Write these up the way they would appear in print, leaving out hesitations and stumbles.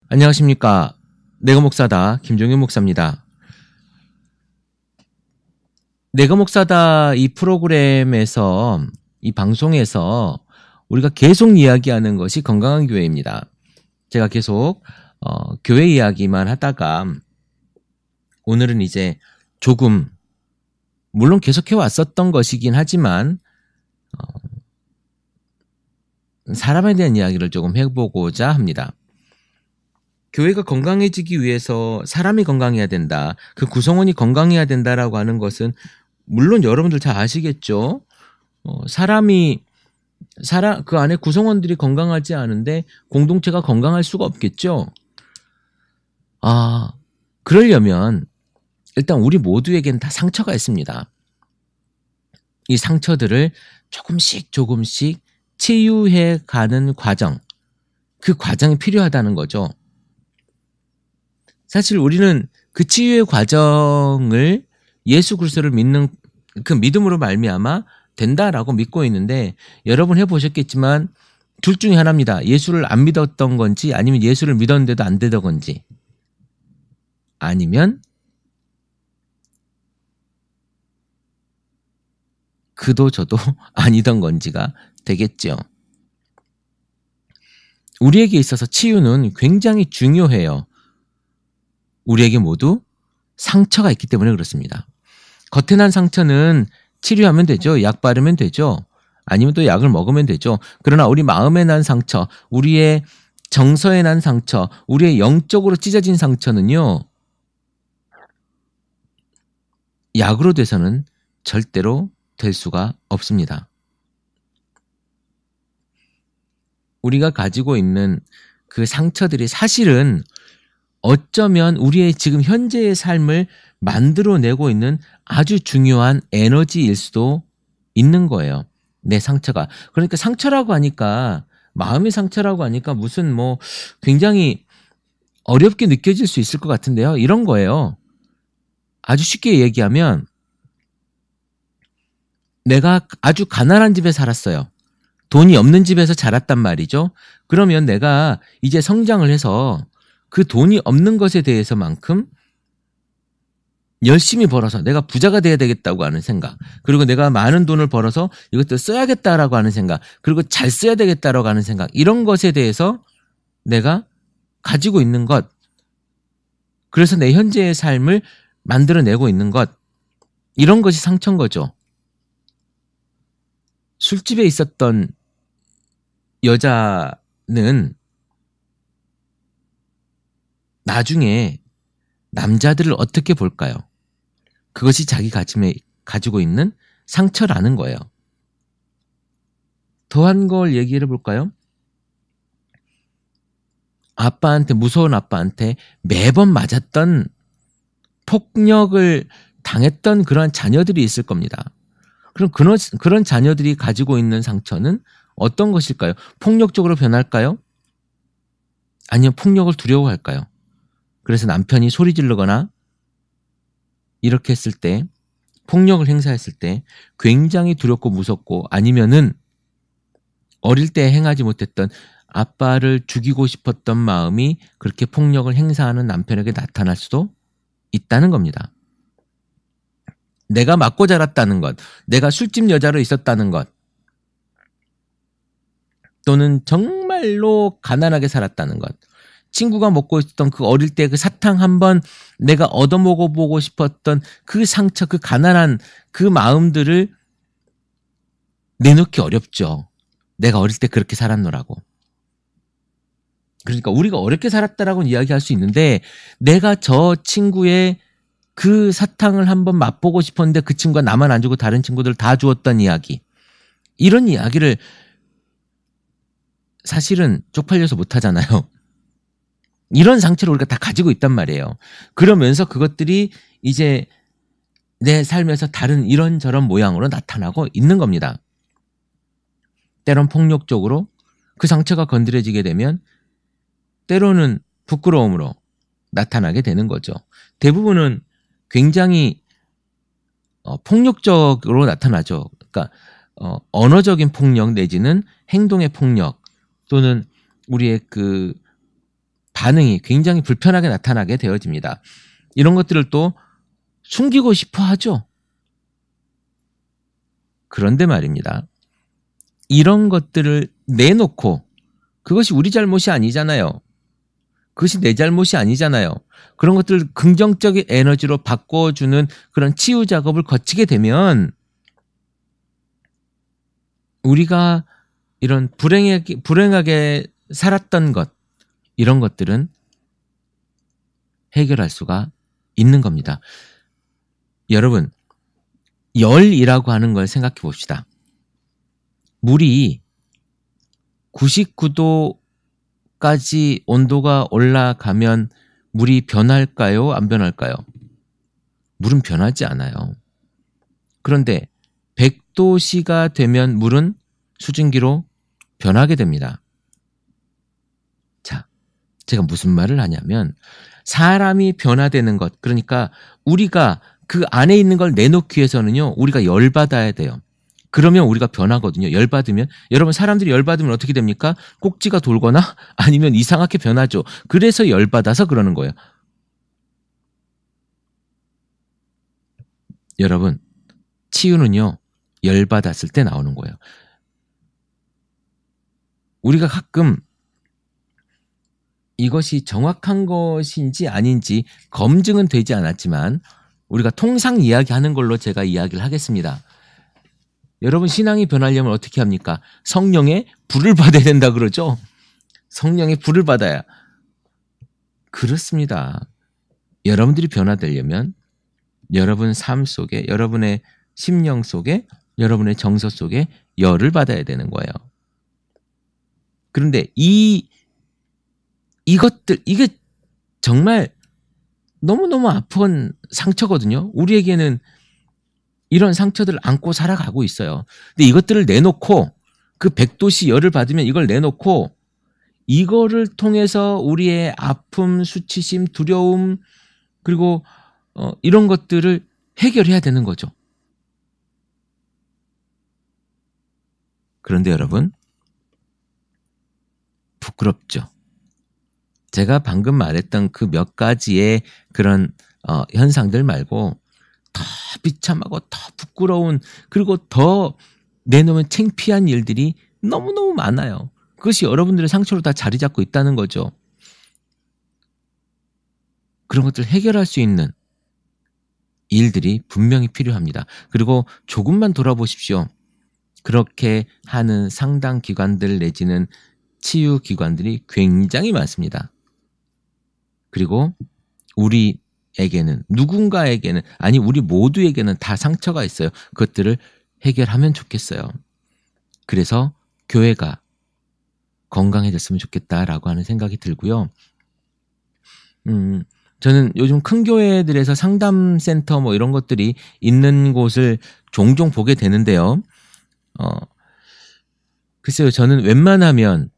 안녕하십니까. 내가 목사다. 김종현 목사입니다. 내가 목사다 이 프로그램에서, 이 방송에서 우리가 계속 이야기하는 것이 건강한 교회입니다. 제가 계속 교회 이야기만 하다가 오늘은 이제 조금, 물론 계속해 왔었던 것이긴 하지만 사람에 대한 이야기를 조금 해보고자 합니다. 교회가 건강해지기 위해서 사람이 건강해야 된다. 그 구성원이 건강해야 된다라고 하는 것은 물론 여러분들 잘 아시겠죠. 그 안에 구성원들이 건강하지 않은데 공동체가 건강할 수가 없겠죠. 그러려면 일단 우리 모두에겐 다 상처가 있습니다. 이 상처들을 조금씩 치유해 가는 과정, 그 과정이 필요하다는 거죠. 사실 우리는 그 치유의 과정을 예수 그리스도를 믿는 그 믿음으로 말미암아 된다라고 믿고 있는데, 여러분 해보셨겠지만 둘 중에 하나입니다. 예수를 안 믿었던 건지, 아니면 예수를 믿었는데도 안 되던 건지, 아니면 그도 저도 아니던 건지가 되겠죠. 우리에게 있어서 치유는 굉장히 중요해요. 우리에게 모두 상처가 있기 때문에 그렇습니다. 겉에 난 상처는 치료하면 되죠. 약 바르면 되죠. 아니면 또 약을 먹으면 되죠. 그러나 우리 마음에 난 상처, 우리의 정서에 난 상처, 우리의 영적으로 찢어진 상처는요, 약으로 돼서는 절대로 될 수가 없습니다. 우리가 가지고 있는 그 상처들이 사실은 어쩌면 우리의 지금 현재의 삶을 만들어내고 있는 아주 중요한 에너지일 수도 있는 거예요. 내 상처가. 그러니까 상처라고 하니까, 마음의 상처라고 하니까 무슨 굉장히 어렵게 느껴질 수 있을 것 같은데요. 이런 거예요. 아주 쉽게 얘기하면, 내가 아주 가난한 집에 살았어요. 돈이 없는 집에서 자랐단 말이죠. 그러면 내가 이제 성장을 해서 그 돈이 없는 것에 대해서만큼 열심히 벌어서 내가 부자가 돼야 되겠다고 하는 생각, 그리고 내가 많은 돈을 벌어서 이것도 써야겠다라고 하는 생각, 그리고 잘 써야 되겠다라고 하는 생각, 이런 것에 대해서 내가 가지고 있는 것, 그래서 내 현재의 삶을 만들어내고 있는 것, 이런 것이 상처인 거죠. 술집에 있었던 여자는 나중에 남자들을 어떻게 볼까요? 그것이 자기 가슴에 가지고 있는 상처라는 거예요. 더한 걸 얘기를 해볼까요? 무서운 아빠한테 매번 맞았던, 폭력을 당했던 그러한 자녀들이 있을 겁니다. 그럼 그런 자녀들이 가지고 있는 상처는 어떤 것일까요? 폭력적으로 변할까요? 아니면 폭력을 두려워할까요? 그래서 남편이 소리 지르거나 이렇게 했을 때, 폭력을 행사했을 때 굉장히 두렵고 무섭고, 아니면은 어릴 때 행하지 못했던, 아빠를 죽이고 싶었던 마음이 그렇게 폭력을 행사하는 남편에게 나타날 수도 있다는 겁니다. 내가 맞고 자랐다는 것, 내가 술집 여자로 있었다는 것, 또는 정말로 가난하게 살았다는 것, 친구가 먹고 있었던 그 어릴 때 그 사탕 한번 내가 얻어먹어보고 싶었던 그 상처, 그 가난한 그 마음들을 내놓기 어렵죠. 내가 어릴 때 그렇게 살았노라고. 그러니까 우리가 어렵게 살았다라고는 이야기할 수 있는데, 내가 저 친구의 그 사탕을 한번 맛보고 싶었는데 그 친구가 나만 안 주고 다른 친구들 다 주었던 이야기, 이런 이야기를 사실은 쪽팔려서 못 하잖아요. 이런 상처를 우리가 다 가지고 있단 말이에요. 그러면서 그것들이 이제 내 삶에서 다른 이런저런 모양으로 나타나고 있는 겁니다. 때론 폭력적으로 그 상처가 건드려지게 되면 때로는 부끄러움으로 나타나게 되는 거죠. 대부분은 굉장히 폭력적으로 나타나죠. 그러니까 언어적인 폭력 내지는 행동의 폭력, 또는 우리의 그 반응이 굉장히 불편하게 나타나게 되어집니다. 이런 것들을 또 숨기고 싶어 하죠. 그런데 말입니다. 이런 것들을 내놓고 그것이 우리 잘못이 아니잖아요. 그것이 내 잘못이 아니잖아요. 그런 것들을 긍정적인 에너지로 바꿔주는 그런 치유 작업을 거치게 되면 우리가 이런 불행하게 살았던 것, 이런 것들은 해결할 수가 있는 겁니다. 여러분, 열이라고 하는 걸 생각해 봅시다. 물이 99도까지 온도가 올라가면 물이 변할까요? 안 변할까요? 물은 변하지 않아요. 그런데 100도씨가 되면 물은 수증기로 변하게 됩니다. 자, 제가 무슨 말을 하냐면 사람이 변화되는 것, 그러니까 우리가 그 안에 있는 걸 내놓기 위해서는요, 우리가 열받아야 돼요. 그러면 우리가 변하거든요. 열받으면. 여러분, 사람들이 열받으면 어떻게 됩니까? 꼭지가 돌거나 아니면 이상하게 변하죠. 그래서 열받아서 그러는 거예요. 여러분, 치유는요, 열받았을 때 나오는 거예요. 우리가 가끔 이것이 정확한 것인지 아닌지 검증은 되지 않았지만 우리가 통상 이야기하는 걸로 제가 이야기를 하겠습니다. 여러분, 신앙이 변하려면 어떻게 합니까? 성령의 불을 받아야 된다 그러죠? 성령의 불을 받아야. 그렇습니다. 여러분들이 변화되려면 여러분 삶 속에, 여러분의 심령 속에, 여러분의 정서 속에 열을 받아야 되는 거예요. 그런데 이게 정말 너무너무 아픈 상처거든요. 우리에게는 이런 상처들을 안고 살아가고 있어요. 근데 이것들을 내놓고 그 100도씨 열을 받으면 이걸 내놓고 이거를 통해서 우리의 아픔, 수치심, 두려움 그리고 이런 것들을 해결해야 되는 거죠. 그런데 여러분, 부끄럽죠. 제가 방금 말했던 그 몇 가지의 그런 현상들 말고 더 비참하고 더 부끄러운 그리고 더 내놓으면 창피한 일들이 너무너무 많아요. 그것이 여러분들의 상처로 다 자리 잡고 있다는 거죠. 그런 것들을 해결할 수 있는 일들이 분명히 필요합니다. 그리고 조금만 돌아보십시오. 그렇게 하는 상담 기관들 내지는 치유 기관들이 굉장히 많습니다. 그리고 우리에게는 누군가에게는 아니 우리 모두에게는 다 상처가 있어요. 그것들을 해결하면 좋겠어요. 그래서 교회가 건강해졌으면 좋겠다라고 하는 생각이 들고요. 저는 요즘 큰 교회들에서 상담센터 뭐 이런 것들이 있는 곳을 종종 보게 되는데요. 글쎄요, 저는 웬만하면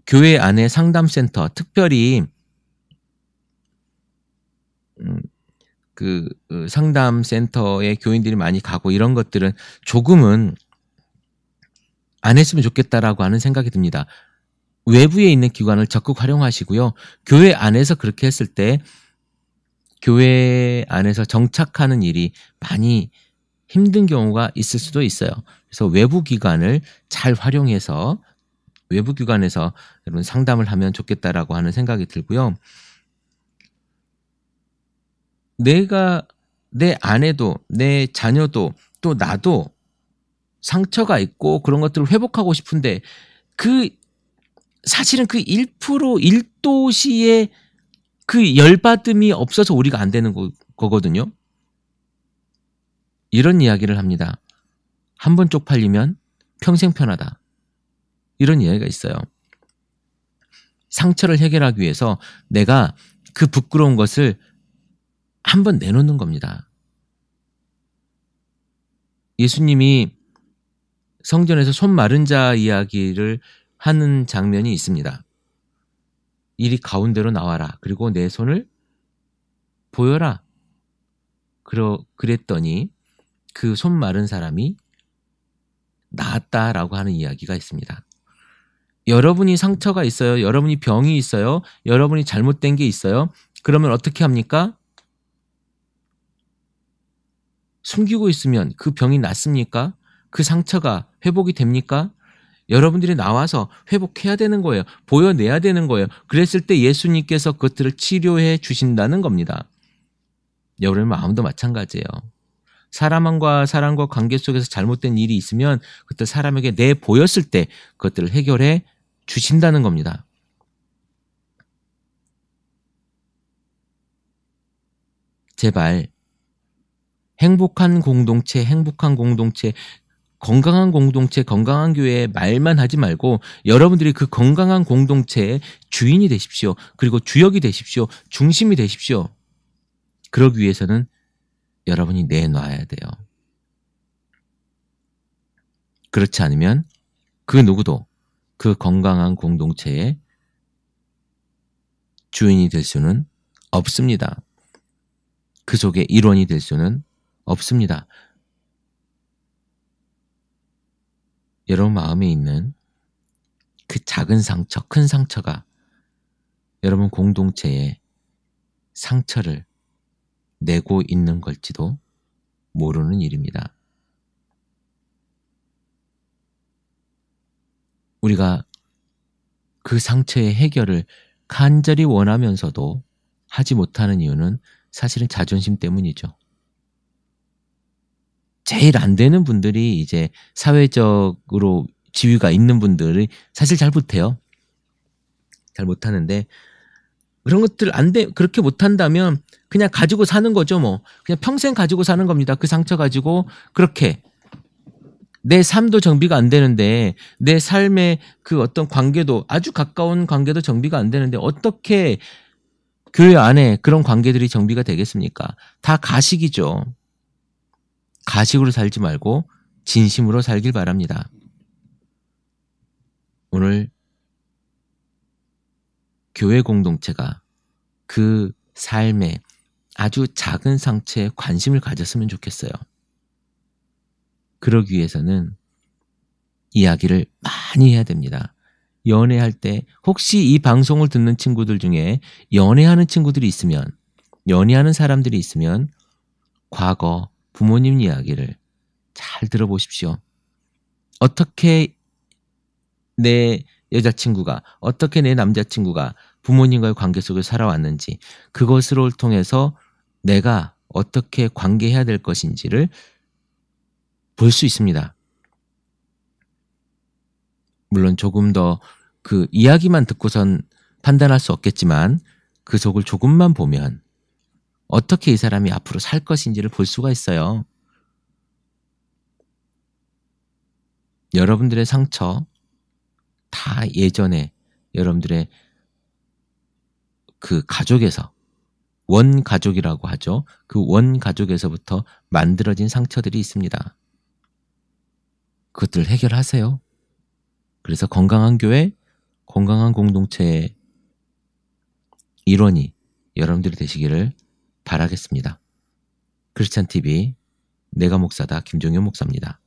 교회 안에 상담센터, 특별히 그 상담센터에 교인들이 많이 가고 이런 것들은 조금은 안 했으면 좋겠다라고 하는 생각이 듭니다. 외부에 있는 기관을 적극 활용하시고요. 교회 안에서 그렇게 했을 때 교회 안에서 정착하는 일이 많이 힘든 경우가 있을 수도 있어요. 그래서 외부 기관을 잘 활용해서 외부 기관에서 여러분 상담을 하면 좋겠다라고 하는 생각이 들고요. 내가 내 아내도 내 자녀도 또 나도 상처가 있고 그런 것들을 회복하고 싶은데 사실은 그 1% 1도시의 그 열받음이 없어서 우리가 안 되는 거거든요. 이런 이야기를 합니다. 한 번 쪽팔리면 평생 편하다. 이런 이야기가 있어요. 상처를 해결하기 위해서 내가 그 부끄러운 것을 한 번 내놓는 겁니다. 예수님이 성전에서 손 마른 자 이야기를 하는 장면이 있습니다. 이리 가운데로 나와라. 그리고 내 손을 보여라. 그랬더니 그 손 마른 사람이 나았다라고 하는 이야기가 있습니다. 여러분이 상처가 있어요. 여러분이 병이 있어요. 여러분이 잘못된 게 있어요. 그러면 어떻게 합니까? 숨기고 있으면 그 병이 낫습니까? 그 상처가 회복이 됩니까? 여러분들이 나와서 회복해야 되는 거예요. 보여내야 되는 거예요. 그랬을 때 예수님께서 그것들을 치료해 주신다는 겁니다. 여러분 마음도 마찬가지예요. 사람과 사람과 관계 속에서 잘못된 일이 있으면 그때 사람에게 내보였을 때 그것들을 해결해 주신다는 겁니다. 제발 행복한 공동체, 건강한 공동체, 건강한 교회 말만 하지 말고 여러분들이 그 건강한 공동체의 주인이 되십시오. 그리고 주역이 되십시오. 중심이 되십시오. 그러기 위해서는 여러분이 내놔야 돼요. 그렇지 않으면 그 누구도 그 건강한 공동체의 주인이 될 수는 없습니다. 그 속의 일원이 될 수는 없습니다. 여러분 마음에 있는 그 작은 상처, 큰 상처가 여러분 공동체에 상처를 내고 있는 걸지도 모르는 일입니다. 우리가 그 상처의 해결을 간절히 원하면서도 하지 못하는 이유는 사실은 자존심 때문이죠. 제일 안 되는 분들이 이제 사회적으로 지위가 있는 분들이 사실 잘 못해요. 잘 못하는데 그런 것들 그렇게 못한다면 그냥 가지고 사는 거죠, 뭐. 그냥 평생 가지고 사는 겁니다. 그 상처 가지고 그렇게. 내 삶도 정비가 안 되는데 내 삶의 그 어떤 관계도 아주 가까운 관계도 정비가 안 되는데 어떻게 교회 안에 그런 관계들이 정비가 되겠습니까? 다 가식이죠. 가식으로 살지 말고 진심으로 살길 바랍니다. 오늘 교회 공동체가 그 삶에 아주 작은 상처에 관심을 가졌으면 좋겠어요. 그러기 위해서는 이야기를 많이 해야 됩니다. 연애할 때 혹시 이 방송을 듣는 친구들 중에 연애하는 친구들이 있으면 연애하는 사람들이 있으면 과거 부모님 이야기를 잘 들어보십시오. 어떻게 내 여자친구가 어떻게 내 남자친구가 부모님과의 관계 속에 살아왔는지 그것을 통해서 내가 어떻게 관계해야 될 것인지를 볼 수 있습니다. 물론 조금 더 그 이야기만 듣고선 판단할 수 없겠지만 그 속을 조금만 보면 어떻게 이 사람이 앞으로 살 것인지를 볼 수가 있어요. 여러분들의 상처 다 예전에 여러분들의 그 가족에서 원가족이라고 하죠. 그 원가족에서부터 만들어진 상처들이 있습니다. 그것들을 해결하세요. 그래서 건강한 교회, 건강한 공동체의 일원이 여러분들이 되시기를 바라겠습니다. 크리스찬TV 내가 목사다 김종현 목사입니다.